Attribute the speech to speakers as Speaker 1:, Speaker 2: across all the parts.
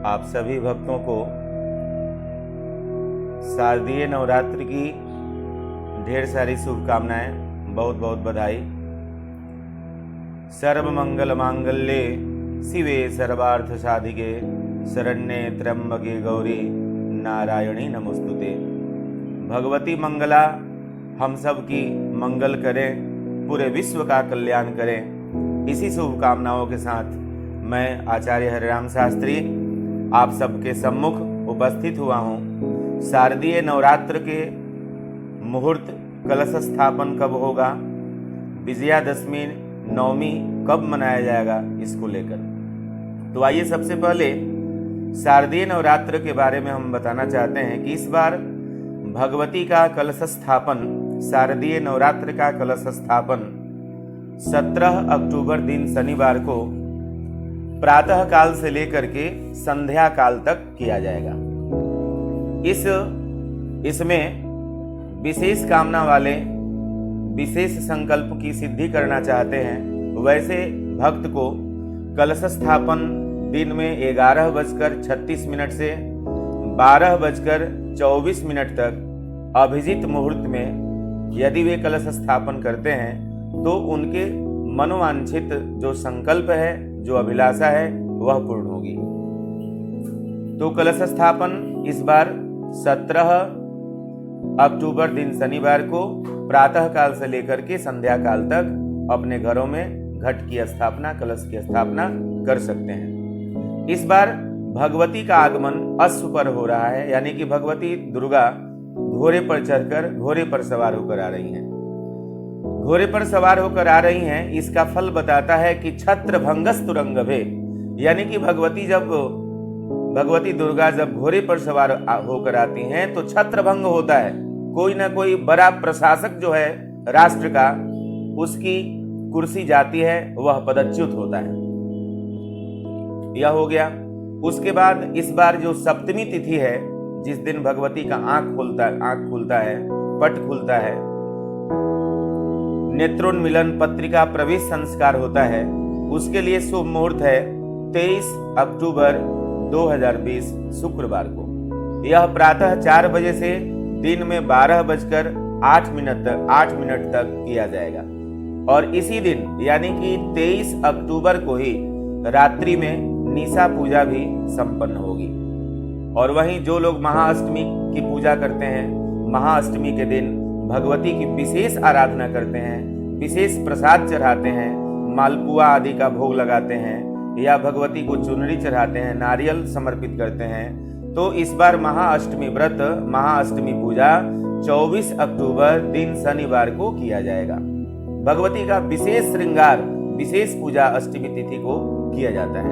Speaker 1: आप सभी भक्तों को शारदीय नवरात्र की ढेर सारी शुभकामनाएं, बहुत बहुत बधाई। सर्व मंगल मांगल्ये शिवे सर्वार्थ साधिके शरण्ये त्र्यंबके गौरी नारायणी नमोस्तुते। भगवती मंगला हम सब की मंगल करें, पूरे विश्व का कल्याण करें। इसी शुभकामनाओं के साथ मैं आचार्य हरिराम शास्त्री आप सबके सम्मुख उपस्थित हुआ हूँ। शारदीय नवरात्र के मुहूर्त कलश स्थापन कब होगा, विजयादशमी नवमी कब मनाया जाएगा, इसको लेकर तो आइए सबसे पहले शारदीय नवरात्र के बारे में हम बताना चाहते हैं कि इस बार भगवती का कलश स्थापन, शारदीय नवरात्र का कलश स्थापन 17 अक्टूबर दिन शनिवार को प्रातः काल से लेकर के संध्या काल तक किया जाएगा। इसमें विशेष कामना वाले विशेष संकल्प की सिद्धि करना चाहते हैं, वैसे भक्त को कलश स्थापन दिन में 11:36 से 12:24 तक अभिजित मुहूर्त में यदि वे कलश स्थापन करते हैं तो उनके मनोवांछित जो संकल्प है, जो अभिलाषा है, वह पूर्ण होगी। तो कलश स्थापन इस बार 17 अक्टूबर दिन शनिवार को प्रातः काल से लेकर के संध्या काल तक अपने घरों में घट की स्थापना, कलश की स्थापना कर सकते हैं। इस बार भगवती का आगमन अश्व पर हो रहा है, यानी कि भगवती दुर्गा घोड़े पर चढ़कर घोड़े पर सवार होकर आ रही हैं। घोड़े पर सवार होकर आ रही हैं, इसका फल बताता है कि छत्र भंगस्तुरंगभे, यानी कि भगवती दुर्गा जब घोड़े पर सवार होकर आती हैं तो छत्र भंग होता है। कोई ना कोई बड़ा प्रशासक जो है राष्ट्र का, उसकी कुर्सी जाती है, वह पदच्युत होता है। यह हो गया। उसके बाद इस बार जो सप्तमी तिथि है, जिस दिन भगवती का आंख खुलता है, पट खुलता है, नेत्रोन्मिलन पत्रिका प्रवेश संस्कार होता है, उसके लिए शुभ मुहूर्त है 23 अक्टूबर 2020 शुक्रवार को। यह प्रातः 4 बजे से दिन में 12:08 तक किया जाएगा और इसी दिन यानी कि 23 अक्टूबर को ही रात्रि में निशा पूजा भी संपन्न होगी। और वहीं जो लोग महाअष्टमी की पूजा करते हैं, महाअष्टमी के दिन भगवती की विशेष आराधना करते हैं, विशेष प्रसाद चढ़ाते हैं, मालपुआ आदि का भोग लगाते हैं या भगवती को चुनरी चढ़ाते हैं, नारियल समर्पित करते हैं, तो इस बार महाअष्टमी व्रत, महाअष्टमी पूजा 24 अक्टूबर दिन शनिवार को किया जाएगा। भगवती का विशेष श्रृंगार, विशेष पूजा अष्टमी तिथि को किया जाता है।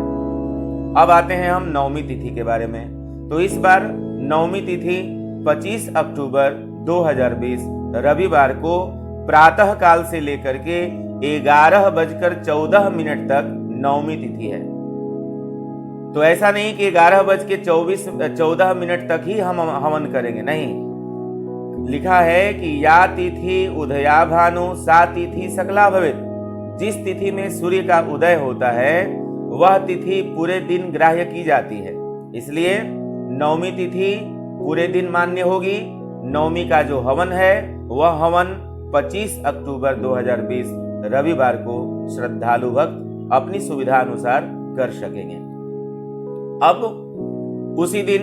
Speaker 1: अब आते हैं हम नवमी तिथि के बारे में। तो इस बार नवमी तिथि 25 अक्टूबर 2020 रविवार को प्रातः काल से लेकर के 11:14 तक नवमी तिथि है। तो ऐसा नहीं कि 11:14 तक ही हम हवन करेंगे, नहीं। लिखा है कि या तिथि उदया भानु सा तिथि सकला भवेत्। जिस तिथि में सूर्य का उदय होता है वह तिथि पूरे दिन ग्राह्य की जाती है, इसलिए नवमी तिथि पूरे दिन मान्य होगी। नवमी का जो हवन है वह हवन 25 अक्टूबर 2020 रविवार को श्रद्धालु भक्त अपनी सुविधा अनुसार कर सकेंगे। अब उसी दिन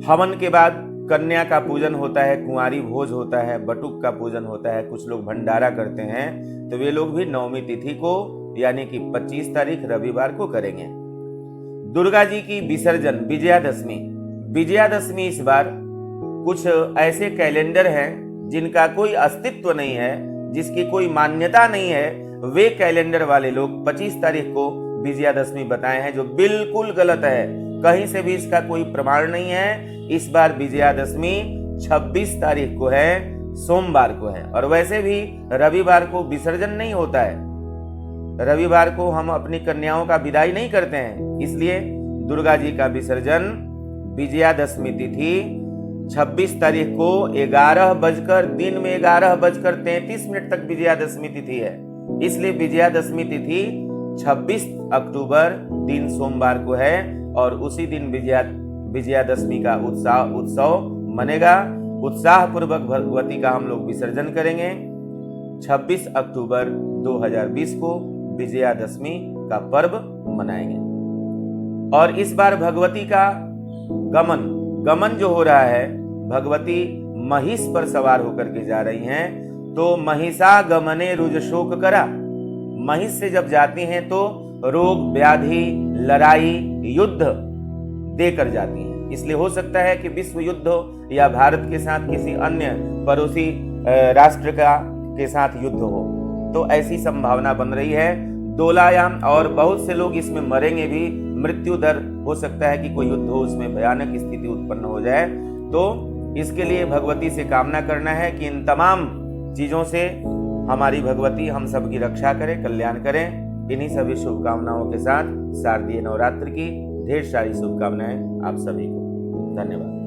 Speaker 1: हवन के बाद कन्या का पूजन होता है, कुंवारी भोज होता है, बटुक का पूजन होता है, कुछ लोग भंडारा करते हैं, तो वे लोग भी नवमी तिथि को यानी कि 25 तारीख रविवार को करेंगे। दुर्गा जी की विसर्जन विजयादशमी इस बार कुछ ऐसे कैलेंडर हैं जिनका कोई अस्तित्व नहीं है, जिसकी कोई मान्यता नहीं है, वे कैलेंडर वाले लोग 25 तारीख को विजयादशमी बताए हैं, जो बिल्कुल गलत है। कहीं से भी इसका कोई प्रमाण नहीं है। इस बार विजयादशमी 26 तारीख को है, सोमवार को है। और वैसे भी रविवार को विसर्जन नहीं होता है, रविवार को हम अपनी कन्याओं का विदाई नहीं करते हैं, इसलिए दुर्गा जी का विसर्जन विजयादशमी तिथि 26 तारीख को 11:33 तक विजयादशमी तिथि है, इसलिए विजयादशमी तिथि 26 अक्टूबर दिन सोमवार को है। और उसी दिन विजयादशमी का उत्सव मनेगा। उत्साह पूर्वक भगवती का हम लोग विसर्जन करेंगे। 26 अक्टूबर 2020 को विजयादशमी का पर्व मनाएंगे। और इस बार भगवती का गमन जो हो रहा है, भगवती महिष पर सवार होकर के जा रही हैं। तो महिषा गमने रुज शोक करा, महिष से जब जाती हैं तो रोग व्याधि लड़ाई युद्ध देकर जाती हैं। इसलिए हो सकता है कि विश्व युद्ध हो या भारत के साथ किसी अन्य पड़ोसी राष्ट्र के साथ युद्ध हो, तो ऐसी संभावना बन रही है। डोलायाम और बहुत से लोग इसमें मरेंगे भी, मृत्यु दर हो सकता है कि कोई युद्ध हो, उसमें भयानक स्थिति उत्पन्न हो जाए। तो इसके लिए भगवती से कामना करना है कि इन तमाम चीजों से हमारी भगवती हम सबकी रक्षा करे, कल्याण करें। इन्हीं सभी शुभकामनाओं के साथ शारदीय नवरात्र की ढेर सारी शुभकामनाएं आप सभी को। धन्यवाद।